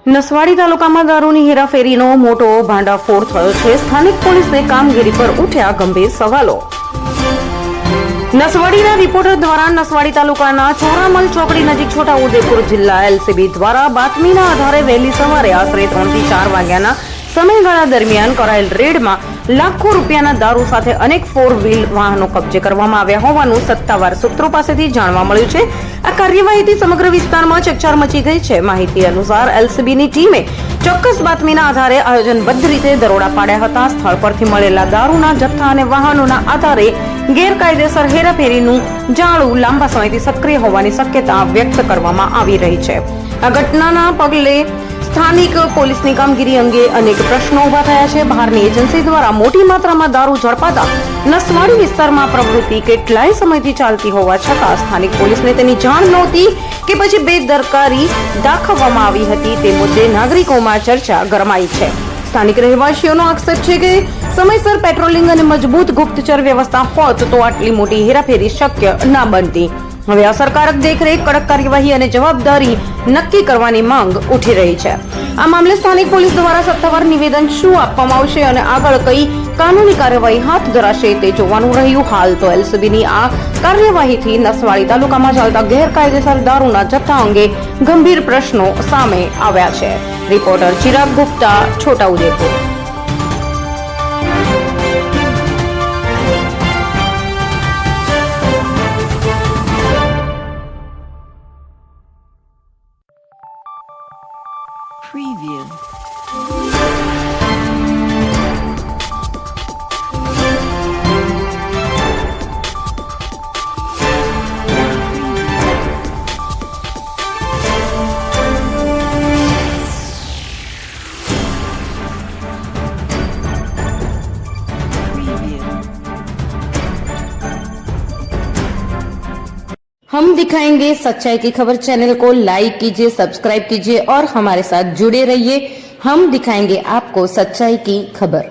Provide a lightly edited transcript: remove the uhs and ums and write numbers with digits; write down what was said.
નસવાડી તાલુકામાં દારૂની હેરાફેરીનો મોટો ભાંડાફોડ થયો છે. સ્થાનિક પોલીસની કામગીરી પર ઉઠ્યા ગંભીર સવાલો. નસવાડીના રિપોર્ટર દ્વારા નસવાડી તાલુકાના ચોરામલ ચોકડી નજીક છોટાઉદેપુર જિલ્લા એલસીબી દ્વારા બાતમીના આધારે વહેલી સવારે આશરે 3 થી 4 વાગ્યાના સમયગાળા દરમિયાન કરાયેલ રેડમાં લાખો રૂપિયાના દારૂ સાથે અનેક 4 વ્હીલ વાહનો કબજે કરવામાં આવ્યા હોવાનું સત્તાવાર સૂત્રો પાસેથી જાણવા મળ્યું છે. આ કાર્યવાહીથી સમગ્ર વિસ્તારમાં ચકચાર મચી ગઈ છે. માહિતી અનુસાર એલસીબીની ટીમે ચોક્કસ બાતમીના આધારે આયોજનબદ્ધ રીતે દરોડા પાડ્યા હતા. સ્થળ પરથી મળેલા દારૂના જથ્થા અને વાહનોના આધારે ગેરકાયદેસર હેરાફેરીનું જાળું લાંબા સમયથી સક્રિય હોવાની શક્યતા વ્યક્ત કરવામાં આવી રહી છે. આ ઘટનાના પગલે સ્થાનિક પોલીસની કામગીરી અંગે અનેક પ્રશ્નો ઉભા થયા છે. બહારની એજન્સી દ્વારા મોટી માત્રામાં દારૂ ઝડપાતા નસવાડી વિસ્તારમાં પ્રવૃત્તિ કેટલાય સમયથી ચાલતી હોવા છતાં સ્થાનિક પોલીસને તેની જાણ નહોતી કે પછી બેદરકારી દાખવવામાં આવી હતી તે મુદ્દે નાગરિકોમાં ચર્ચા ગરમાઈ છે. સ્થાનિક રહેવાસીઓનો આક્ષેપ છે કે સમયસર પેટ્રોલિંગ અને મજબૂત ગુપ્તચર વ્યવસ્થા હોત તો આટલી મોટી હેરાફેરી શક્ય ના બનતી. હવે અસરકારક દેખરેખ, કડક કાર્યવાહી અને જવાબદારી નક્કી કરવાની માંગ ઉઠી રહી છે. આ મામલે સ્થાનિક પોલીસ દ્વારા સત્તાવાર નિવેદન શું આપવામાં આવશે અને આગળ કઈ કાનૂની કાર્યવાહી હાથ ધરાશે તે જોવાનું રહ્યું. હાલ તો એલસીબીની આ કાર્યવાહીથી નસવાડી તાલુકામાં ચાલતા ગેરકાયદેસર દારૂના જથ્થા અંગે ગંભીર પ્રશ્નો સામે આવ્યા છે. રિપોર્ટર ચિરાગ ગુપ્તા, છોટાઉદેપુર. Preview. हम दिखाएंगे सच्चाई की खबर चैनल को लाइक कीजिए, सब्सक्राइब कीजिए और हमारे साथ जुड़े रहिए. हम दिखाएंगे आपको सच्चाई की खबर.